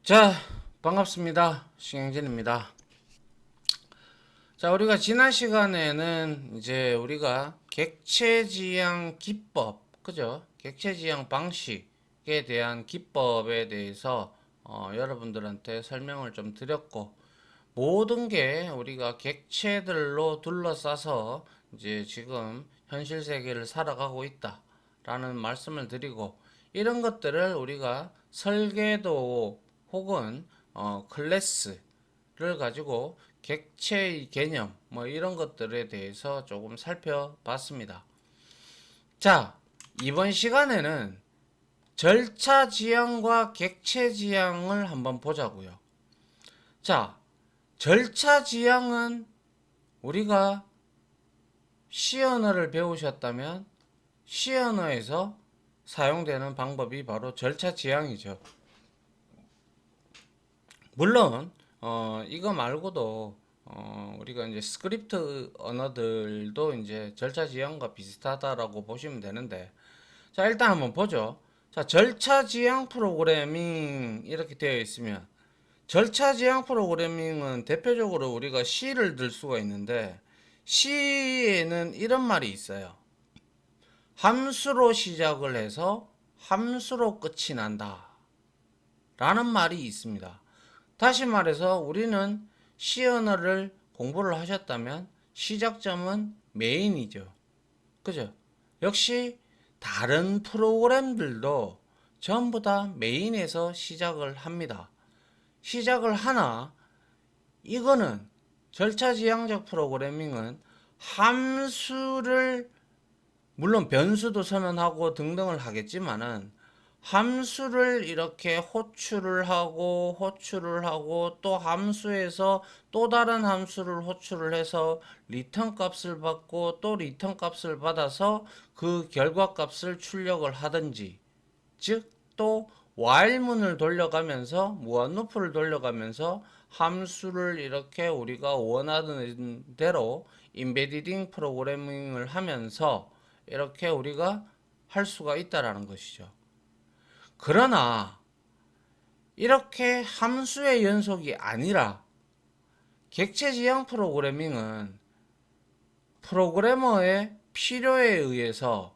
자, 반갑습니다. 신영진입니다. 자, 우리가 지난 시간에는 이제 우리가 객체지향 기법, 그죠? 객체지향 방식에 대한 기법에 대해서 여러분들한테 설명을 좀 드렸고, 모든 게 우리가 객체들로 둘러싸서 이제 지금 현실 세계를 살아가고 있다라는 말씀을 드리고, 이런 것들을 우리가 설계도 혹은 클래스를 가지고 객체의 개념 뭐 이런 것들에 대해서 조금 살펴봤습니다. 자, 이번 시간에는 절차 지향과 객체 지향을 한번 보자고요. 자, 절차 지향은 우리가 C 언어를 배우셨다면 C 언어에서 사용되는 방법이 바로 절차 지향이죠. 물론 이거 말고도 우리가 이제 스크립트 언어들도 이제 절차 지향과 비슷하다라고 보시면 되는데, 자, 일단 한번 보죠. 자, 절차 지향 프로그래밍 이렇게 되어 있으면, 절차 지향 프로그래밍은 대표적으로 우리가 C를 들 수가 있는데, C에는 이런 말이 있어요. 함수로 시작을 해서 함수로 끝이 난다 라는 말이 있습니다. 다시 말해서 우리는 C 언어를 공부를 하셨다면 시작점은 메인이죠. 그죠? 역시 다른 프로그램들도 전부 다 메인에서 시작을 합니다. 시작을 하나, 이거는 절차지향적 프로그래밍은 함수를, 물론 변수도 선언하고 등등을 하겠지만은, 함수를 이렇게 호출을 하고 또 함수에서 또 다른 함수를 호출을 해서 리턴 값을 받고 또 리턴 값을 받아서 그 결과 값을 출력을 하든지, 즉 또 while문을 돌려가면서 무한루프를 돌려가면서 함수를 이렇게 우리가 원하는 대로 인베디딩 프로그래밍을 하면서 이렇게 우리가 할 수가 있다라는 것이죠. 그러나 이렇게 함수의 연속이 아니라 객체지향 프로그래밍은 프로그래머의 필요에 의해서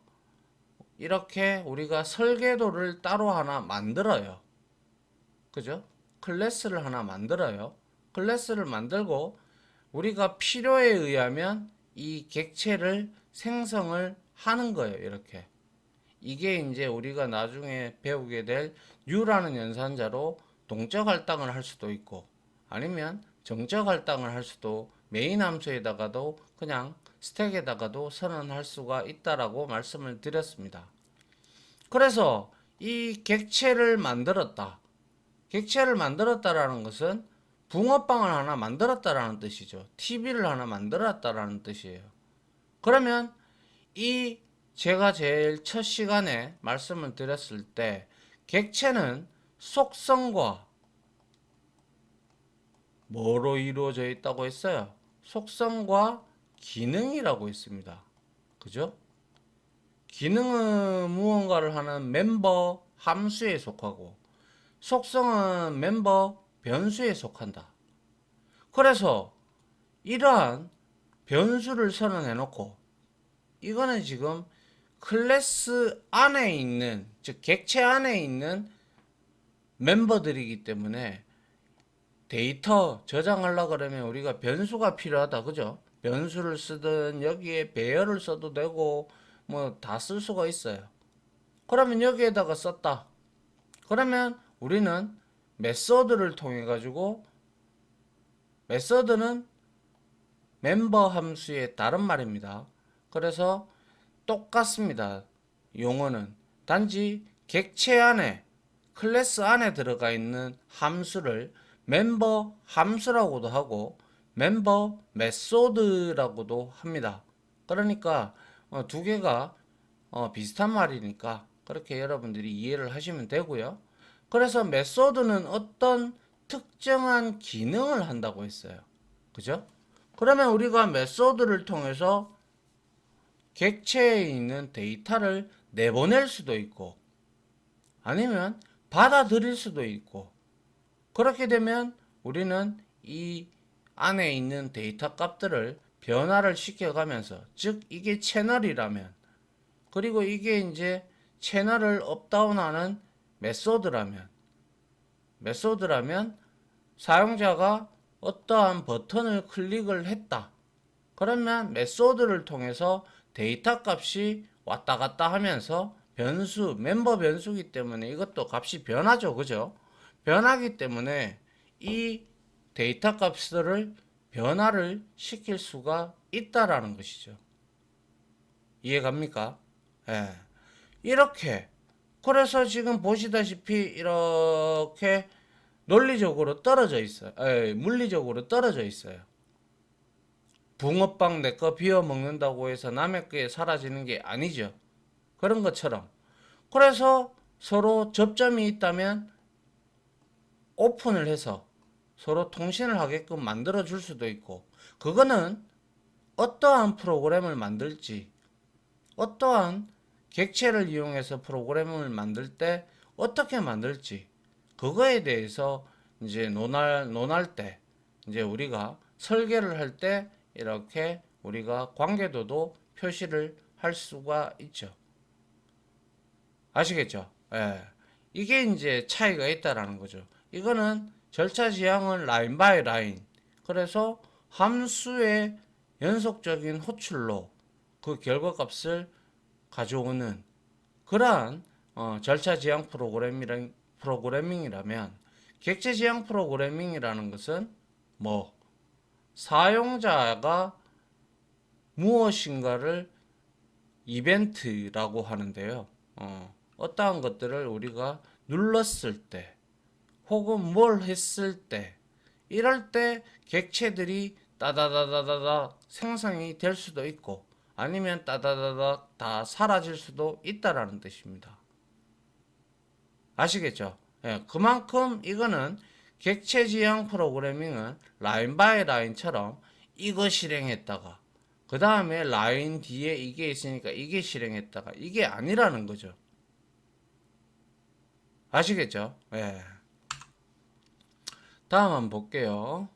이렇게 우리가 설계도를 따로 하나 만들어요. 그죠? 클래스를 하나 만들어요. 클래스를 만들고 우리가 필요에 의하면 이 객체를 생성을 하는 거예요. 이렇게. 이게 이제 우리가 나중에 배우게 될 U라는 연산자로 동적 할당을 할 수도 있고, 아니면 정적 할당을 할 수도, 메인 함수에다가도 그냥 스택에다가도 선언할 수가 있다라고 말씀을 드렸습니다. 그래서 이 객체를 만들었다. 객체를 만들었다라는 것은 붕어빵을 하나 만들었다라는 뜻이죠. TV를 하나 만들었다라는 뜻이에요. 그러면 이 제가 제일 첫 시간에 말씀을 드렸을 때 객체는 속성과 뭐로 이루어져 있다고 했어요? 속성과 기능이라고 했습니다. 그죠? 기능은 무언가를 하는 멤버 함수에 속하고 속성은 멤버 변수에 속한다. 그래서 이러한 변수를 선언해 놓고, 이거는 지금 클래스 안에 있는, 즉 객체 안에 있는 멤버들이기 때문에 데이터 저장하려고 그러면 우리가 변수가 필요하다. 그죠? 변수를 쓰든 여기에 배열을 써도 되고 뭐 다 쓸 수가 있어요. 그러면 여기에다가 썼다. 그러면 우리는 메서드를 통해 가지고, 메서드는 멤버 함수의 다른 말입니다. 그래서 똑같습니다. 용어는 단지 객체 안에, 클래스 안에 들어가 있는 함수를 멤버 함수라고도 하고 멤버 메소드라고도 합니다. 그러니까 두 개가 비슷한 말이니까 그렇게 여러분들이 이해를 하시면 되고요. 그래서 메소드는 어떤 특정한 기능을 한다고 했어요. 그죠? 그러면 우리가 메소드를 통해서 객체에 있는 데이터를 내보낼 수도 있고, 아니면 받아들일 수도 있고, 그렇게 되면 우리는 이 안에 있는 데이터 값들을 변화를 시켜가면서, 즉 이게 채널이라면, 그리고 이게 이제 채널을 업다운하는 메소드라면 사용자가 어떠한 버튼을 클릭을 했다. 그러면 메소드를 통해서 데이터 값이 왔다 갔다 하면서 변수, 멤버 변수기 때문에 이것도 값이 변하죠. 그죠? 변하기 때문에 이 데이터 값들을 변화를 시킬 수가 있다라는 것이죠. 이해갑니까? 예. 이렇게. 그래서 지금 보시다시피 이렇게 논리적으로 떨어져 있어요. 물리적으로 떨어져 있어요. 붕어빵 내 거 비워 먹는다고 해서 남의 거에 사라지는 게 아니죠. 그런 것처럼. 그래서 서로 접점이 있다면 오픈을 해서 서로 통신을 하게끔 만들어 줄 수도 있고, 그거는 어떠한 프로그램을 만들지, 어떠한 객체를 이용해서 프로그램을 만들 때 어떻게 만들지, 그거에 대해서 이제 논할 때, 이제 우리가 설계를 할 때 이렇게 우리가 관계도도 표시를 할 수가 있죠. 아시겠죠? 예. 이게 이제 차이가 있다라는 거죠. 이거는 절차 지향은 라인 바이 라인. 그래서 함수의 연속적인 호출로 그 결과값을 가져오는 그러한 절차 지향 프로그래밍이라면, 객체 지향 프로그래밍이라는 것은 뭐 사용자가 무엇인가를 이벤트라고 하는데요. 어떠한 것들을 우리가 눌렀을 때 혹은 뭘 했을 때, 이럴 때 객체들이 따다다다다다 생성이 될 수도 있고 아니면 따다다다 다 사라질 수도 있다라는 뜻입니다. 아시겠죠? 예, 그만큼 이거는 객체 지향 프로그래밍은 라인 바이 라인처럼 이거 실행했다가 그 다음에 라인 뒤에 이게 있으니까 이게 실행했다가 이게 아니라는 거죠. 아시겠죠? 예. 다음 한번 볼게요.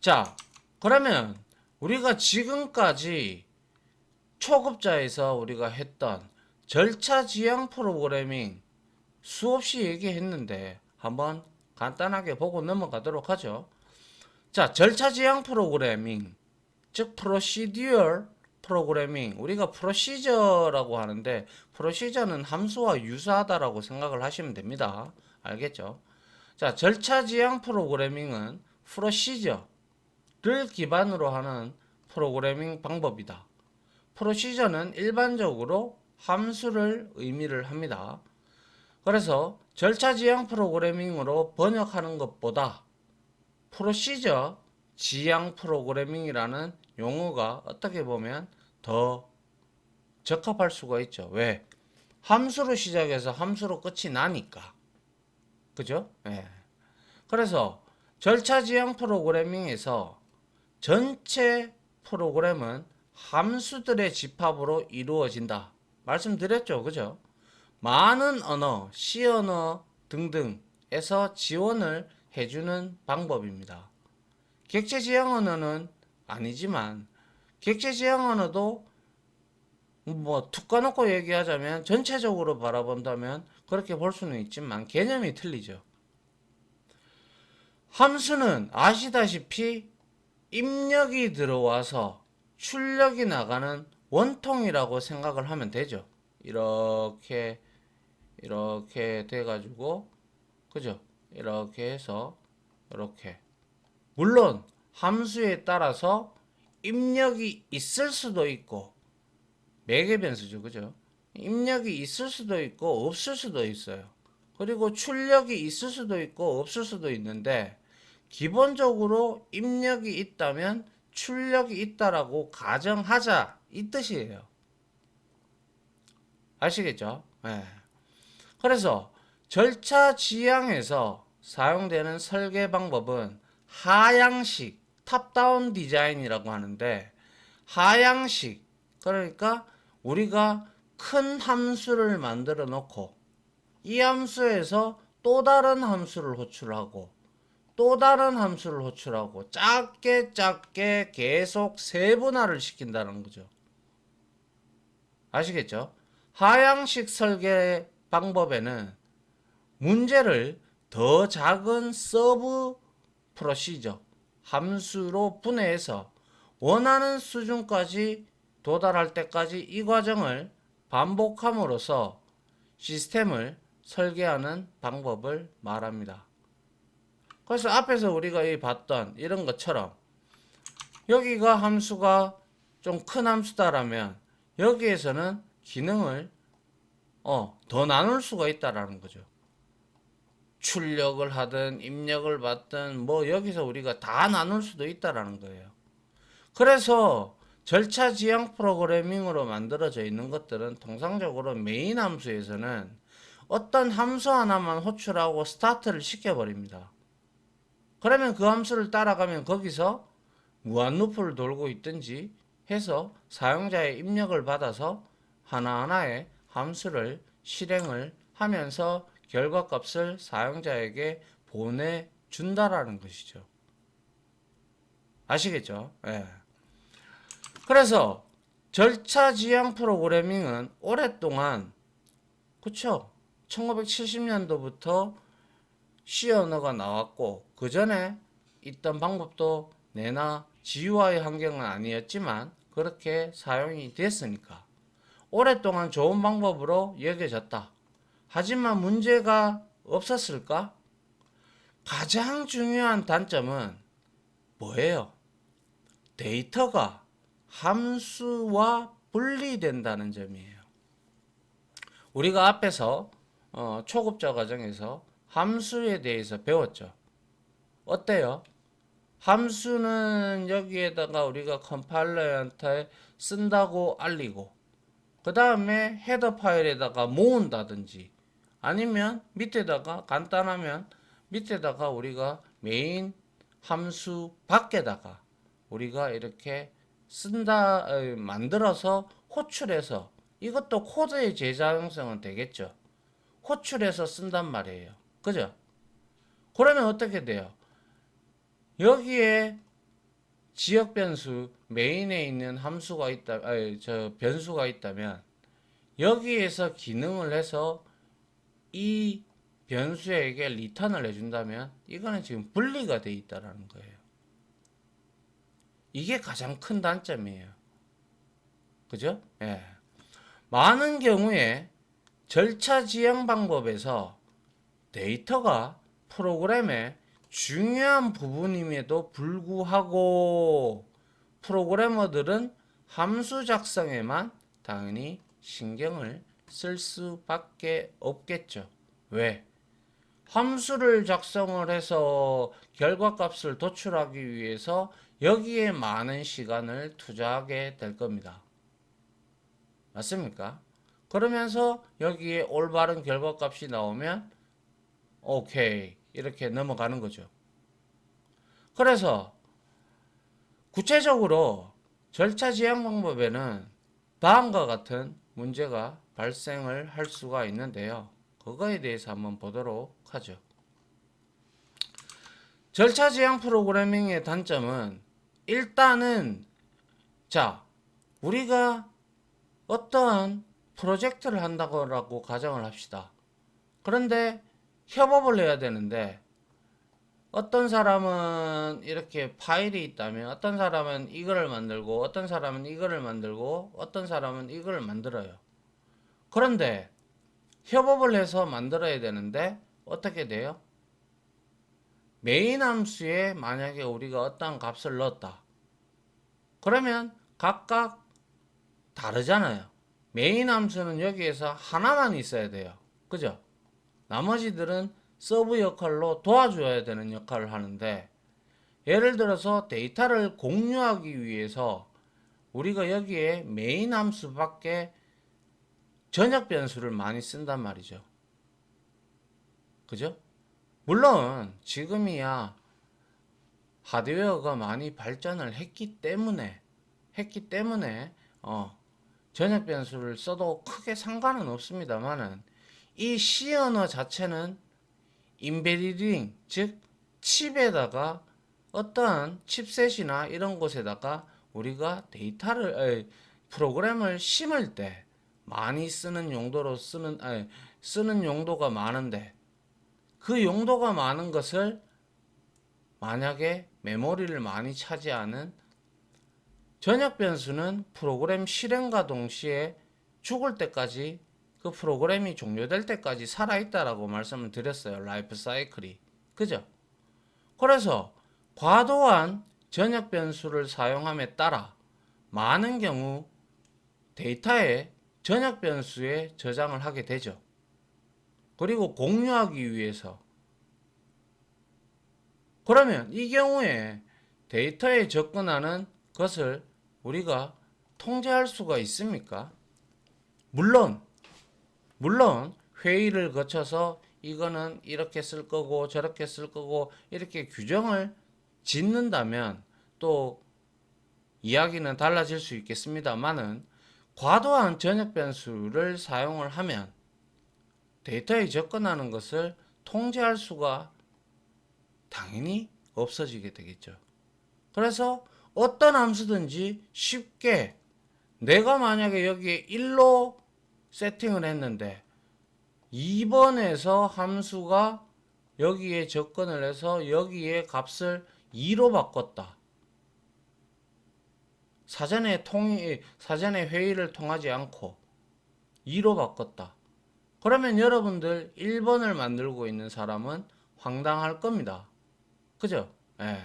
자, 그러면 우리가 지금까지 초급자에서 우리가 했던 절차 지향 프로그래밍 수없이 얘기했는데 한번 간단하게 보고 넘어가도록 하죠. 자, 절차 지향 프로그래밍, 즉 procedural 프로그래밍, 우리가 프로시저라고 하는데 프로시저는 함수와 유사하다라고 생각을 하시면 됩니다. 알겠죠? 자, 절차 지향 프로그래밍은 프로시저를 기반으로 하는 프로그래밍 방법이다. 프로시저는 일반적으로 함수를 의미를 합니다. 그래서 절차 지향 프로그래밍으로 번역하는 것보다 프로시저 지향 프로그래밍이라는 용어가 어떻게 보면 더 적합할 수가 있죠. 왜? 함수로 시작해서 함수로 끝이 나니까. 그죠? 예. 그래서 절차 지향 프로그래밍에서 전체 프로그램은 함수들의 집합으로 이루어진다. 말씀드렸죠. 그죠? 많은 언어, C 언어 등등에서 지원을 해주는 방법입니다. 객체 지향 언어는 아니지만, 객체 지향 언어도 뭐 툭 까놓고 얘기하자면 전체적으로 바라본다면 그렇게 볼 수는 있지만 개념이 틀리죠. 함수는 아시다시피 입력이 들어와서 출력이 나가는 원통이라고 생각을 하면 되죠. 이렇게 돼가지고, 그죠? 이렇게 해서 이렇게, 물론 함수에 따라서 입력이 있을 수도 있고, 매개 변수죠. 그죠? 입력이 있을 수도 있고 없을 수도 있어요. 그리고 출력이 있을 수도 있고 없을 수도 있는데, 기본적으로 입력이 있다면 출력이 있다라고 가정하자, 이 뜻이에요. 아시겠죠? 네. 그래서 절차 지향에서 사용되는 설계 방법은 하향식, 탑다운 디자인이라고 하는데, 하향식, 그러니까 우리가 큰 함수를 만들어 놓고 이 함수에서 또 다른 함수를 호출하고 또 다른 함수를 호출하고 작게 계속 세분화를 시킨다는 거죠. 아시겠죠? 하향식 설계 방법에는 문제를 더 작은 서브 프로시저 함수로 분해해서 원하는 수준까지 도달할 때까지 이 과정을 반복함으로써 시스템을 설계하는 방법을 말합니다. 그래서 앞에서 우리가 봤던 이런 것처럼 여기가 함수가 좀 큰 함수다라면 여기에서는 기능을 더 나눌 수가 있다라는 거죠. 출력을 하든 입력을 받든 뭐 여기서 우리가 다 나눌 수도 있다라는 거예요. 그래서 절차 지향 프로그래밍으로 만들어져 있는 것들은 통상적으로 메인 함수에서는 어떤 함수 하나만 호출하고 스타트를 시켜버립니다. 그러면 그 함수를 따라가면 거기서 무한 루프를 돌고 있든지 해서 사용자의 입력을 받아서 하나하나의 함수를 실행을 하면서 결과값을 사용자에게 보내준다라는 것이죠. 아시겠죠? 예. 그래서 절차 지향 프로그래밍은 오랫동안 그쵸? 1970년도부터 C 언어가 나왔고 그 전에 있던 방법도 내나 GUI 환경은 아니었지만 그렇게 사용이 됐으니까 오랫동안 좋은 방법으로 여겨졌다. 하지만 문제가 없었을까? 가장 중요한 단점은 뭐예요? 데이터가 함수와 분리된다는 점이에요. 우리가 앞에서 초급자 과정에서 함수에 대해서 배웠죠. 어때요? 함수는 여기에다가 우리가 컴파일러한테 쓴다고 알리고 그 다음에 헤더 파일에다가 모은다든지 아니면 밑에다가 간단하면 밑에다가 우리가 메인 함수 밖에다가 우리가 이렇게 쓴다 만들어서 호출해서 이것도 코드의 재사용성은 되겠죠. 호출해서 쓴단 말이에요. 그죠? 그러면 어떻게 돼요? 여기에 지역 변수 메인에 있는 함수가 있다, 변수가 있다면 여기에서 기능을 해서 이 변수에게 리턴을 해준다면 이거는 지금 분리가 돼 있다라는 거예요. 이게 가장 큰 단점이에요. 그죠? 예. 많은 경우에 절차 지향 방법에서 데이터가 프로그램의 중요한 부분임에도 불구하고 프로그래머들은 함수 작성에만 당연히 신경을 쓸 수밖에 없겠죠. 왜? 함수를 작성을 해서 결과값을 도출하기 위해서 여기에 많은 시간을 투자하게 될 겁니다. 맞습니까? 그러면서 여기에 올바른 결과값이 나오면 오케이 이렇게 넘어가는 거죠. 그래서 구체적으로 절차 지향 방법에는 다음과 같은 문제가 발생을 할 수가 있는데요. 그거에 대해서 한번 보도록 하죠. 절차 지향 프로그래밍의 단점은 일단은 자 우리가 어떠한 프로젝트를 한다고 가정을 합시다. 그런데 협업을 해야 되는데 어떤 사람은 이렇게 파일이 있다면 어떤 사람은 이거를 만들고 어떤 사람은 이거를 만들고 어떤 사람은 이거를 만들어요. 그런데 협업을 해서 만들어야 되는데 어떻게 돼요? 메인 함수에 만약에 우리가 어떤 값을 넣었다. 그러면 각각 다르잖아요. 메인 함수는 여기에서 하나만 있어야 돼요. 그죠? 나머지들은 서브 역할로 도와줘야 되는 역할을 하는데 예를 들어서 데이터를 공유하기 위해서 우리가 여기에 메인 함수밖에 전역 변수를 많이 쓴단 말이죠. 그죠? 물론 지금이야 하드웨어가 많이 발전을 했기 때문에 전역 변수를 써도 크게 상관은 없습니다만은 이 C 언어 자체는 인베디딩, 즉 칩에다가 어떠한 칩셋이나 이런 곳에다가 우리가 프로그램을 심을 때 많이 쓰는 용도로 쓰는 용도가 많은데, 그 용도가 많은 것을 만약에 메모리를 많이 차지하는 전역 변수는 프로그램 실행과 동시에 죽을 때까지, 그 프로그램이 종료될 때까지 살아있다라고 말씀을 드렸어요. 라이프 사이클이. 그죠? 그래서 과도한 전역 변수를 사용함에 따라 많은 경우 데이터에 전역 변수에 저장을 하게 되죠. 그리고 공유하기 위해서. 그러면 이 경우에 데이터에 접근하는 것을 우리가 통제할 수가 있습니까? 물론 회의를 거쳐서 이거는 이렇게 쓸 거고 저렇게 쓸 거고 이렇게 규정을 짓는다면 또 이야기는 달라질 수 있겠습니다만은, 과도한 전역 변수를 사용을 하면 데이터에 접근하는 것을 통제할 수가 당연히 없어지게 되겠죠. 그래서 어떤 함수든지 쉽게, 내가 만약에 여기에 1로 세팅을 했는데 2번에서 함수가 여기에 접근을 해서 여기에 값을 2로 바꿨다. 사전에 회의를 통하지 않고 2로 바꿨다. 그러면 여러분들 1번을 만들고 있는 사람은 황당할 겁니다. 그죠? 예.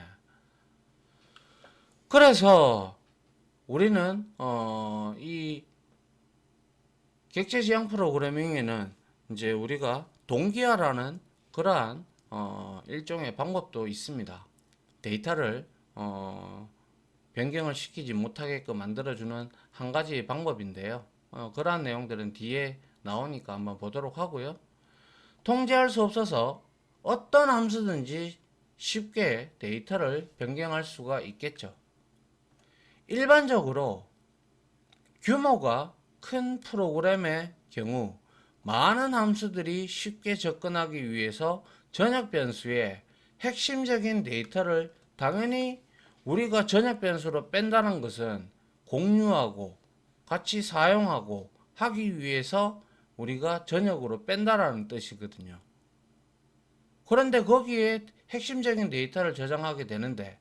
그래서 우리는 이 객체 지향 프로그래밍에는 이제 우리가 동기화라는 그러한 일종의 방법도 있습니다. 데이터를 변경을 시키지 못하게끔 만들어주는 한 가지 방법인데요. 그러한 내용들은 뒤에 나오니까 한번 보도록 하고요. 통제할 수 없어서 어떤 함수든지 쉽게 데이터를 변경할 수가 있겠죠. 일반적으로 규모가 큰 프로그램의 경우 많은 함수들이 쉽게 접근하기 위해서 전역 변수에 핵심적인 데이터를 당연히 우리가 전역 변수로 뺀다는 것은 공유하고 같이 사용하고 하기 위해서 우리가 전역으로 뺀다라는 뜻이거든요. 그런데 거기에 핵심적인 데이터를 저장하게 되는데,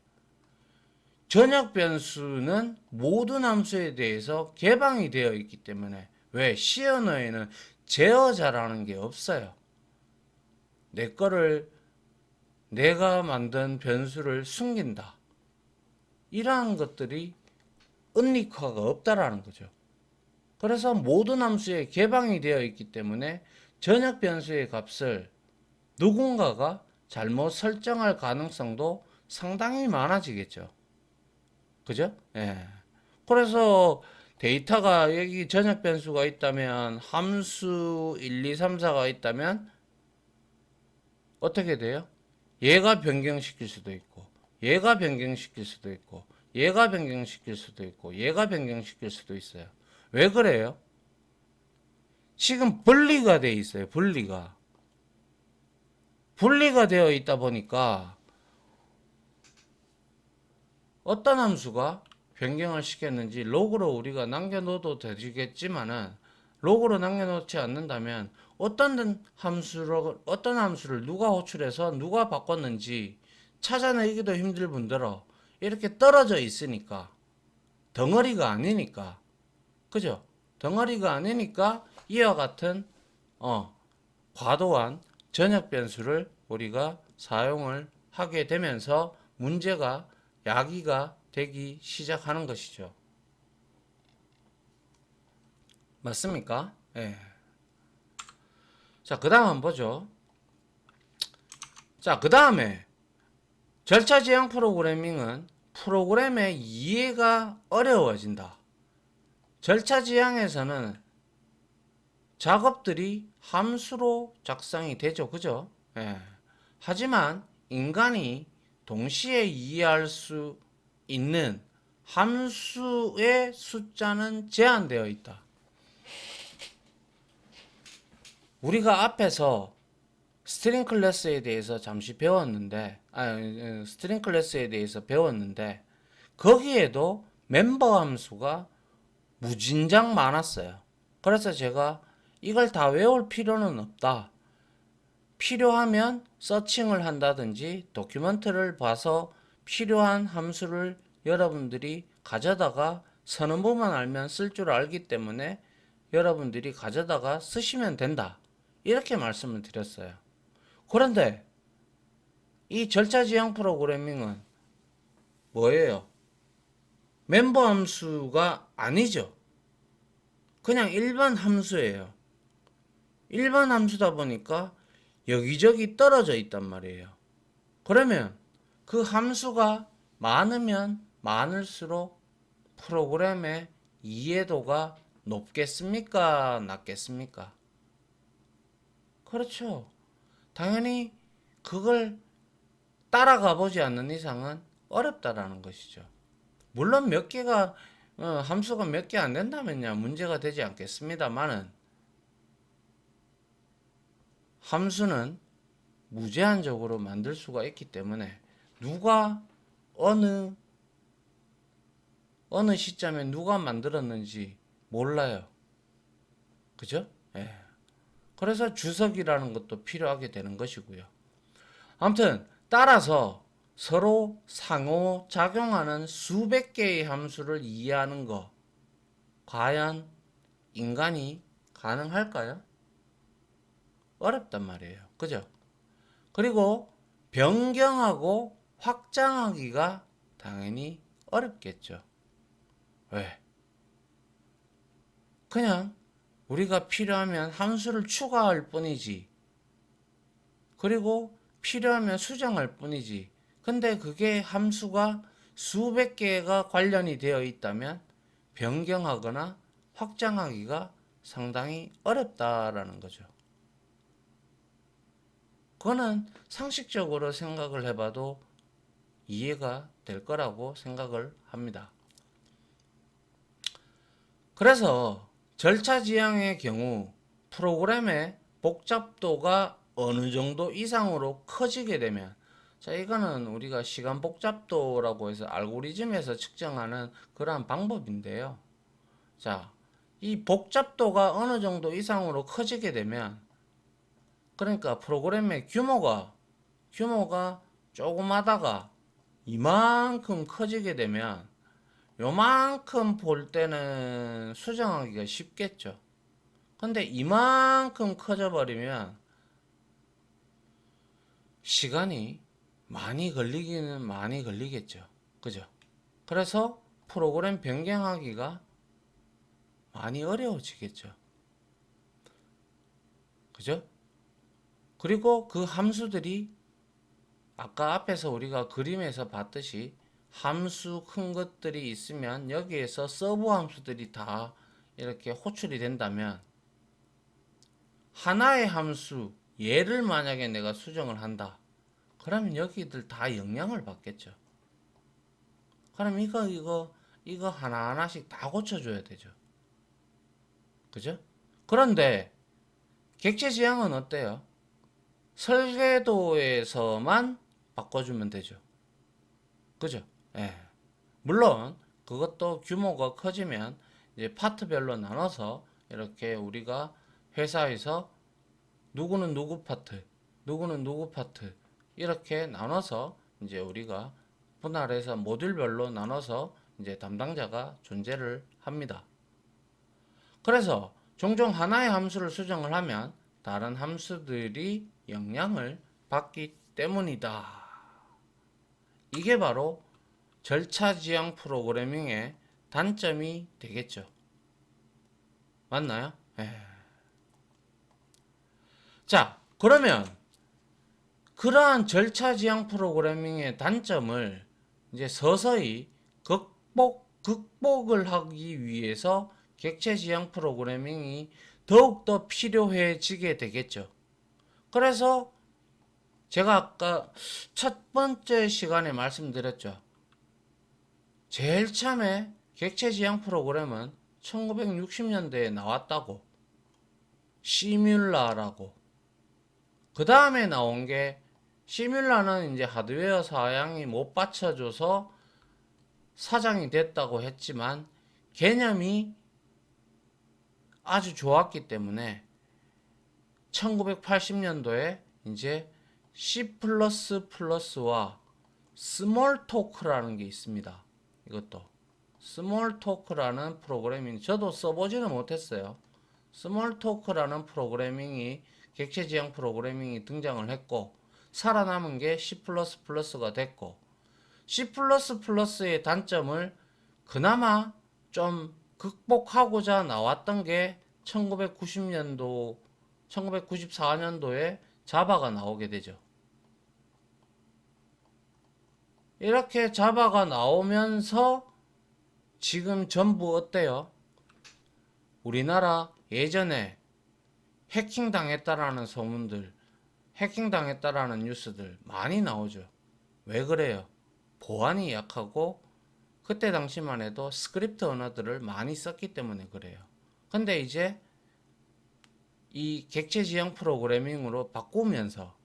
전역 변수는 모든 함수에 대해서 개방이 되어 있기 때문에, 왜 C 언어에는 제어자라는 게 없어요. 내가 만든 변수를 숨긴다, 이러한 것들이 은닉화가 없다라는 거죠. 그래서 모든 함수에 개방이 되어 있기 때문에 전역 변수의 값을 누군가가 잘못 설정할 가능성도 상당히 많아지겠죠. 그죠? 예. 그래서 데이터가 여기 전역 변수가 있다면, 함수 1, 2, 3, 4가 있다면 어떻게 돼요? 얘가 변경시킬 수도 있고, 얘가 변경시킬 수도 있고, 얘가 변경시킬 수도 있고, 얘가 변경시킬 수도 있어요. 왜 그래요? 지금 분리가 돼 있어요. 분리가 되어 있다 보니까 어떤 함수가 변경을 시켰는지 로그로 우리가 남겨놓어도 되겠지만은, 로그로 남겨놓지 않는다면 어떤 함수를 누가 호출해서 누가 바꿨는지 찾아내기도 힘들 뿐더러 이렇게 떨어져 있으니까, 덩어리가 아니니까, 그죠? 덩어리가 아니니까 이와 같은 과도한 전역 변수를 우리가 사용을 하게 되면서 문제가 야기가 되기 시작하는 것이죠. 맞습니까? 예. 자, 그 다음 한번 보죠. 자, 그 다음에 절차 지향 프로그래밍은 프로그램의 이해가 어려워진다. 절차 지향에서는 작업들이 함수로 작성이 되죠. 그죠? 예. 하지만 인간이 동시에 이해할 수 있는 함수의 숫자는 제한되어 있다. 우리가 앞에서 스트링 클래스에 대해서 잠시 배웠는데, 스트링 클래스에 대해서 배웠는데, 거기에도 멤버 함수가 무진장 많았어요. 그래서 제가 이걸 다 외울 필요는 없다. 필요하면 서칭을 한다든지 도큐멘트를 봐서 필요한 함수를 여러분들이 가져다가 서는 부분 알면 쓸 줄 알기 때문에 여러분들이 가져다가 쓰시면 된다. 이렇게 말씀을 드렸어요. 그런데 이 절차 지향 프로그래밍은 뭐예요? 멤버 함수가 아니죠. 그냥 일반 함수예요. 일반 함수다 보니까 여기저기 떨어져 있단 말이에요. 그러면 그 함수가 많으면 많을수록 프로그램의 이해도가 높겠습니까? 낮겠습니까? 그렇죠. 당연히 그걸 따라가 보지 않는 이상은 어렵다라는 것이죠. 물론 몇 개가 함수가 몇 개 안 된다면야 문제가 되지 않겠습니다만은 함수는 무제한적으로 만들 수가 있기 때문에 누가 어느 시점에 누가 만들었는지 몰라요. 그죠? 예. 그래서 주석이라는 것도 필요하게 되는 것이고요. 아무튼 따라서 서로 상호작용하는 수백 개의 함수를 이해하는 거 과연 인간이 가능할까요? 어렵단 말이에요. 그죠? 그리고 변경하고 확장하기가 당연히 어렵겠죠. 왜? 그냥 우리가 필요하면 함수를 추가할 뿐이지. 그리고 필요하면 수정할 뿐이지. 근데 그게 함수가 수백 개가 관련이 되어 있다면 변경하거나 확장하기가 상당히 어렵다라는 거죠. 그거는 상식적으로 생각을 해봐도 이해가 될 거라고 생각을 합니다. 그래서 절차 지향의 경우 프로그램의 복잡도가 어느 정도 이상으로 커지게 되면, 자, 이거는 우리가 시간 복잡도라고 해서 알고리즘에서 측정하는 그러한 방법인데요. 자, 이 복잡도가 어느 정도 이상으로 커지게 되면, 그러니까 프로그램의 규모가 조그마다가 이만큼 커지게 되면 요만큼 볼 때는 수정하기가 쉽겠죠. 근데 이만큼 커져 버리면 시간이 많이 걸리기는 많이 걸리겠죠. 그죠? 그래서 프로그램 변경하기가 많이 어려워지겠죠. 그죠? 그리고 그 함수들이 아까 앞에서 우리가 그림에서 봤듯이 함수 큰 것들이 있으면 여기에서 서브 함수들이 다 이렇게 호출이 된다면 하나의 함수 얘를 만약에 내가 수정을 한다. 그러면 여기들 다 영향을 받겠죠. 그럼 이거 하나하나씩 다 고쳐줘야 되죠. 그죠? 그런데 객체 지향은 어때요? 설계도에서만 바꿔주면 되죠. 그죠? 예. 물론 그것도 규모가 커지면 이제 파트별로 나눠서 이렇게 우리가 회사에서 누구는 누구 파트, 누구는 누구 파트 이렇게 나눠서 이제 우리가 분할해서 모듈별로 나눠서 이제 담당자가 존재를 합니다. 그래서 종종 하나의 함수를 수정을 하면 다른 함수들이 영향을 받기 때문이다. 이게 바로 절차 지향 프로그래밍의 단점이 되겠죠. 맞나요? 예. 자, 그러면 그러한 절차 지향 프로그래밍의 단점을 이제 서서히 극복을 하기 위해서 객체 지향 프로그래밍이 더욱더 필요해지게 되겠죠. 그래서 제가 아까 첫 번째 시간에 말씀드렸죠. 제일 처음에 객체 지향 프로그램은 1960년대에 나왔다고. 시뮬라라고. 그 다음에 나온 게 시뮬라는 이제 하드웨어 사양이 못 받쳐줘서 사장이 됐다고 했지만 개념이 아주 좋았기 때문에 1980년도에 이제 C++와 스몰토크라는 게 있습니다. 이것도 스몰토크라는 프로그래밍, 저도 써보지는 못했어요. 스몰토크라는 프로그래밍이 객체 지향 프로그래밍이 등장을 했고 살아남은 게 C++가 됐고, C++의 단점을 그나마 좀 극복하고자 나왔던 게 1990년도 1994년도에 자바가 나오게 되죠. 이렇게 자바가 나오면서 지금 전부 어때요? 우리나라 예전에 해킹당했다라는 소문들, 해킹당했다라는 뉴스들 많이 나오죠. 왜 그래요? 보안이 약하고 그때 당시만 해도 스크립트 언어들을 많이 썼기 때문에 그래요. 근데 이제 이 객체 지향 프로그래밍으로 바꾸면서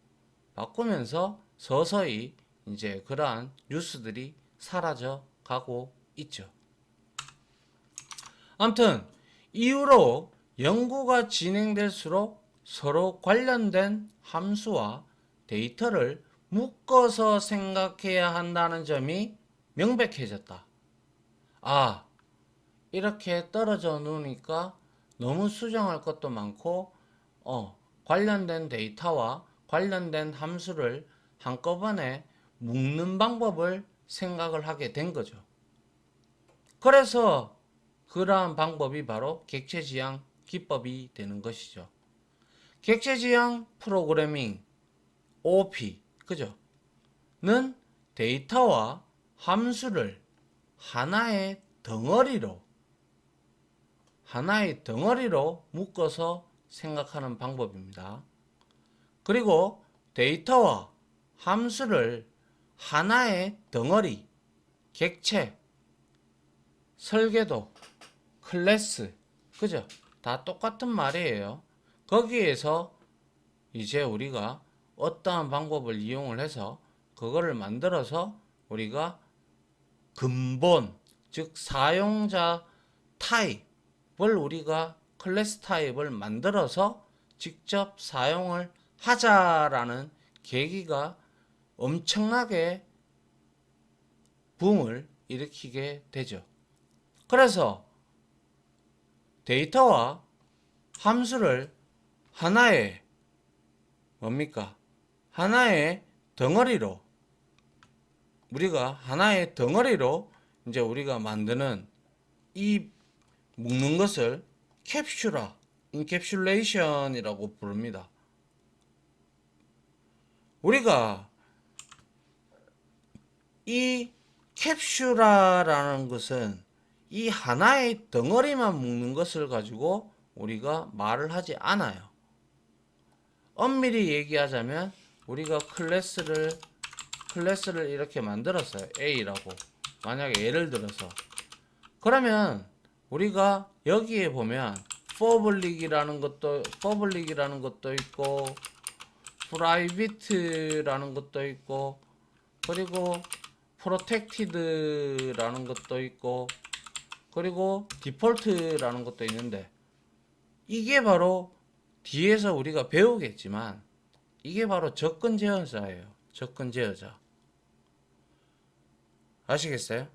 서서히 이제 그러한 뉴스들이 사라져 가고 있죠. 아무튼 이후로 연구가 진행될수록 서로 관련된 함수와 데이터를 묶어서 생각해야 한다는 점이 명백해졌다. 아, 이렇게 떨어져 놓으니까 너무 수정할 것도 많고, 관련된 데이터와 관련된 함수를 한꺼번에 묶는 방법을 생각을 하게 된 거죠. 그래서 그러한 방법이 바로 객체지향 기법이 되는 것이죠. 객체지향 프로그래밍 OP, 그죠? 는 데이터와 함수를 하나의 덩어리로 묶어서 생각하는 방법입니다. 그리고 데이터와 함수를 하나의 덩어리, 객체, 설계도, 클래스, 그죠? 다 똑같은 말이에요. 거기에서 이제 우리가 어떠한 방법을 이용을 해서 그거를 만들어서 우리가 근본, 즉 사용자 타입을 우리가 클래스 타입을 만들어서 직접 사용을 하자라는 계기가 엄청나게 붐을 일으키게 되죠. 그래서 데이터와 함수를 하나의 뭡니까? 하나의 덩어리로 이제 우리가 만드는 이 묶는 것을 캡슐화, 인캡슐레이션이라고 부릅니다. 우리가 이 캡슐화라는 것은 이 하나의 덩어리만 묶는 것을 가지고 우리가 말을 하지 않아요. 엄밀히 얘기하자면 우리가 클래스를 이렇게 만들었어요. A라고. 만약에 예를 들어서 그러면 우리가 여기에 보면 public이라는 것도 있고 private라는 것도 있고 그리고 protected라는 것도 있고 그리고 default라는 것도 있는데, 이게 바로 뒤에서 우리가 배우겠지만 이게 바로 접근 제어자예요. 접근 제어자. 아시겠어요?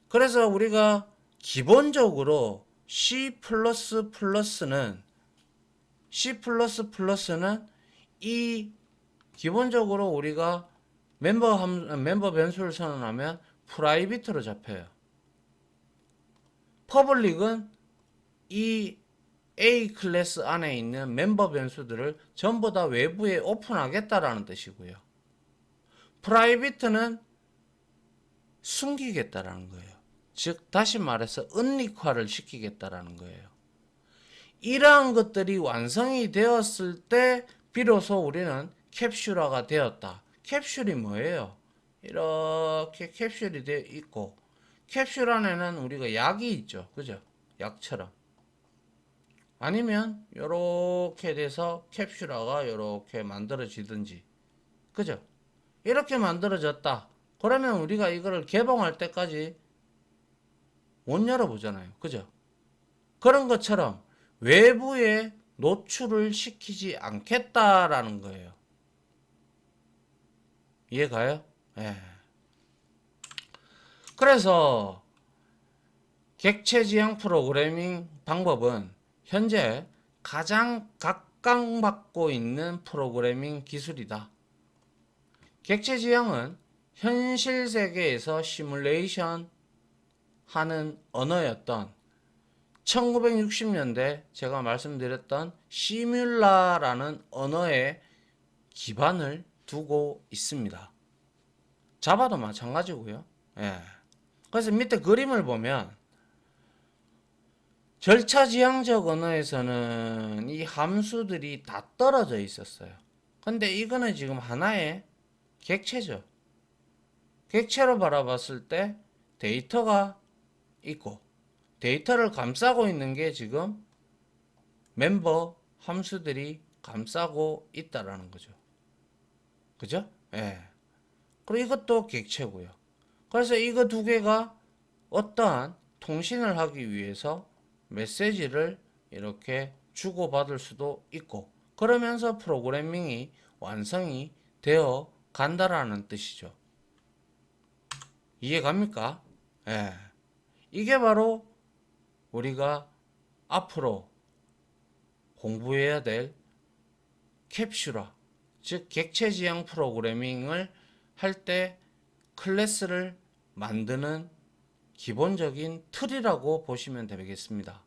그래서 우리가 기본적으로 C++는 이 기본적으로 우리가 멤버 변수를 선언하면 프라이빗으로 잡혀요. 퍼블릭은 이 A 클래스 안에 있는 멤버 변수들을 전부 다 외부에 오픈하겠다라는 뜻이고요. 프라이빗은 숨기겠다라는 거예요. 즉 다시 말해서 은닉화를 시키겠다라는 거예요. 이러한 것들이 완성이 되었을 때 비로소 우리는 캡슐화가 되었다. 캡슐이 뭐예요? 이렇게 캡슐이 되어 있고 캡슐 안에는 우리가 약이 있죠. 그죠? 약처럼. 아니면 요렇게 돼서 캡슐화가 요렇게 만들어지든지, 그죠? 이렇게 만들어졌다. 그러면 우리가 이거를 개봉할 때까지 못 열어보잖아요. 그죠? 그런 것처럼 외부에 노출을 시키지 않겠다라는 거예요. 이해가요? 예. 그래서 객체 지향 프로그래밍 방법은 현재 가장 각광받고 있는 프로그래밍 기술이다. 객체 지향은 현실 세계에서 시뮬레이션 하는 언어였던 1960년대 제가 말씀드렸던 시뮬라라는 언어에 기반을 두고 있습니다. 자바도 마찬가지고요. 예. 그래서 밑에 그림을 보면 절차지향적 언어에서는 이 함수들이 다 떨어져 있었어요. 근데 이거는 지금 하나의 객체죠. 객체로 바라봤을 때 데이터가 있고 데이터를 감싸고 있는 게 지금 멤버 함수들이 감싸고 있다라는 거죠. 그죠? 예. 그리고 이것도 객체고요. 그래서 이거 두 개가 어떠한 통신을 하기 위해서 메시지를 이렇게 주고받을 수도 있고 그러면서 프로그래밍이 완성이 되어 간다라는 뜻이죠. 이해갑니까? 예. 이게 바로 우리가 앞으로 공부해야 될 캡슐화, 즉 객체지향 프로그래밍을 할 때 클래스를 만드는 기본적인 틀이라고 보시면 되겠습니다.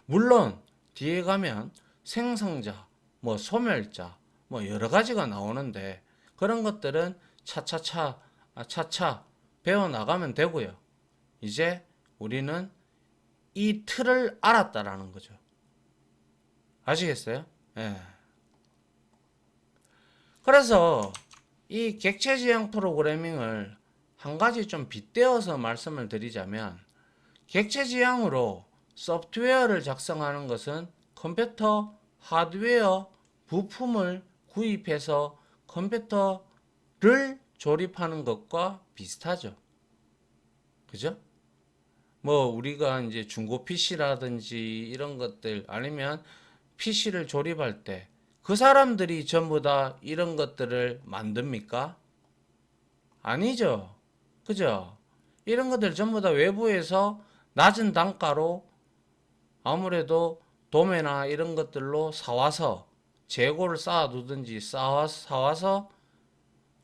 물론 뒤에 가면 생성자, 뭐 소멸자, 뭐 여러 가지가 나오는데 그런 것들은 차차 배워 나가면 되고요. 이제 우리는 이 틀을 알았다라는 거죠. 아시겠어요? 예. 그래서 이 객체지향 프로그래밍을 한 가지 좀 빗대어서 말씀을 드리자면 객체지향으로 소프트웨어를 작성하는 것은 컴퓨터 하드웨어 부품을 구입해서 컴퓨터를 조립하는 것과 비슷하죠. 그죠? 뭐 우리가 이제 중고 PC라든지 이런 것들 아니면 PC를 조립할 때 그 사람들이 전부 다 이런 것들을 만듭니까? 아니죠. 그죠? 이런 것들 전부 다 외부에서 낮은 단가로 아무래도 도매나 이런 것들로 사와서 재고를 쌓아두든지 사와서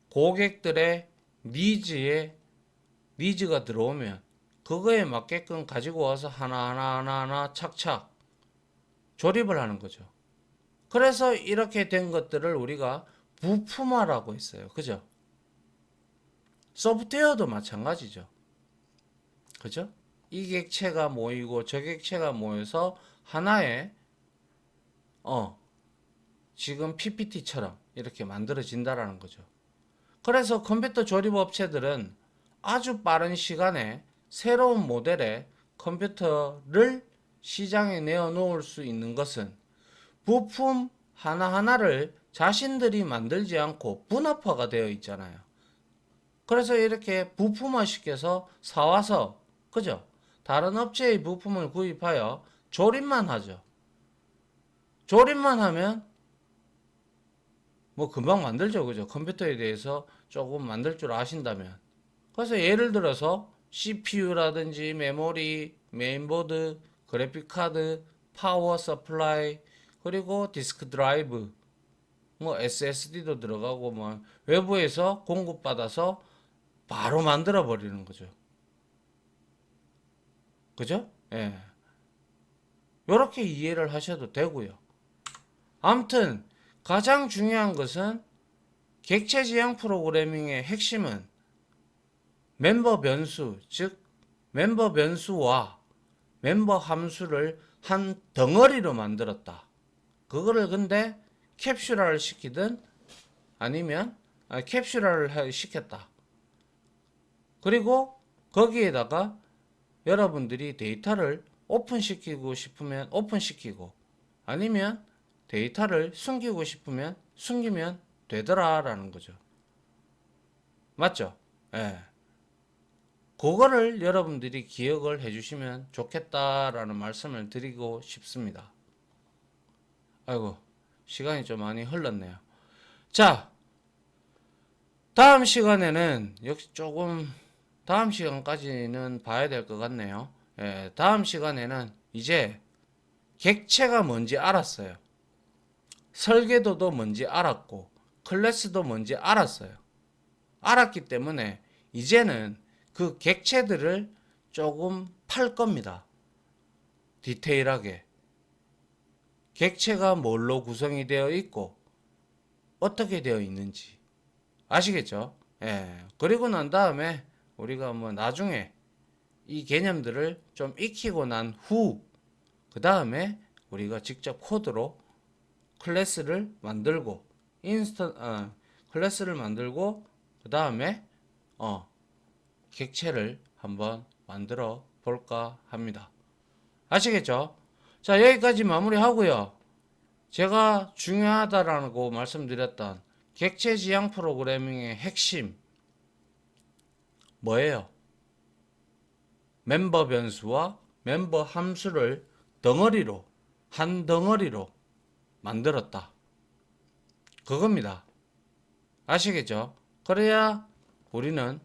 고객들의 니즈가 들어오면 그거에 맞게끔 가지고 와서 하나하나 착착 조립을 하는 거죠. 그래서 이렇게 된 것들을 우리가 부품화라고 했어요. 그죠? 소프트웨어도 마찬가지죠. 그죠? 이 객체가 모이고 저 객체가 모여서 하나의 지금 PPT처럼 이렇게 만들어진다라는 거죠. 그래서 컴퓨터 조립 업체들은 아주 빠른 시간에 새로운 모델의 컴퓨터를 시장에 내어놓을 수 있는 것은 부품 하나하나를 자신들이 만들지 않고 분업화가 되어 있잖아요. 그래서 이렇게 부품화 시켜서 사와서, 그죠? 다른 업체의 부품을 구입하여 조립만 하죠. 조립만 하면 뭐 금방 만들죠. 그죠? 컴퓨터에 대해서 조금 만들 줄 아신다면. 그래서 예를 들어서 CPU라든지 메모리, 메인보드, 그래픽카드, 파워 서플라이, 그리고 디스크 드라이브, 뭐 SSD도 들어가고 뭐 외부에서 공급받아서 바로 만들어 버리는 거죠. 그죠? 예. 요렇게 이해를 하셔도 되고요. 아무튼 가장 중요한 것은 객체 지향 프로그래밍의 핵심은 멤버 변수, 즉 멤버 변수와 멤버 함수를 한 덩어리로 만들었다. 그거를 근데 캡슐화를 시키든 아니면 캡슐화를 시켰다. 그리고 거기에다가 여러분들이 데이터를 오픈시키고 싶으면 오픈시키고 아니면 데이터를 숨기고 싶으면 숨기면 되더라라는 거죠. 맞죠? 예. 그거를 여러분들이 기억을 해주시면 좋겠다라는 말씀을 드리고 싶습니다. 아이고, 시간이 좀 많이 흘렀네요. 자, 다음 시간에는 역시 조금 다음 시간까지는 봐야 될 것 같네요. 예, 다음 시간에는 이제 객체가 뭔지 알았어요. 설계도도 뭔지 알았고 클래스도 뭔지 알았어요. 알았기 때문에 이제는 그 객체들을 조금 팔 겁니다. 디테일하게. 객체가 뭘로 구성이 되어 있고 어떻게 되어 있는지 아시겠죠? 예. 그리고 난 다음에 우리가 뭐 나중에 이 개념들을 좀 익히고 난 후, 그 다음에 우리가 직접 코드로 클래스를 만들고, 클래스를 만들고, 그 다음에, 객체를 한번 만들어 볼까 합니다. 아시겠죠? 자, 여기까지 마무리하고요. 제가 중요하다라고 말씀드렸던 객체 지향 프로그래밍의 핵심, 뭐예요? 멤버 변수와 멤버 함수를 덩어리로, 한 덩어리로 만들었다. 그겁니다. 아시겠죠? 그래야 우리는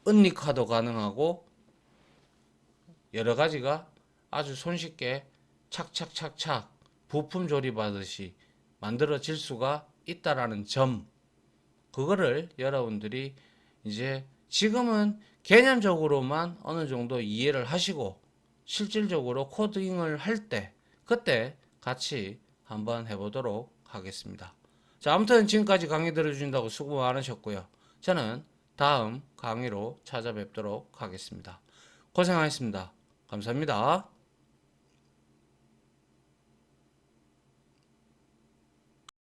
은닉화도 가능하고 여러 가지가 아주 손쉽게 착착착착 부품 조립하듯이 만들어질 수가 있다라는 점, 그거를 여러분들이 이제 지금은 개념적으로만 어느 정도 이해를 하시고 실질적으로 코딩을 할 때 그때 같이 한번 해보도록 하겠습니다. 자, 아무튼 지금까지 강의 들어주신다고 수고 많으셨고요. 저는 다음 강의로 찾아뵙도록 하겠습니다. 고생하셨습니다. 감사합니다.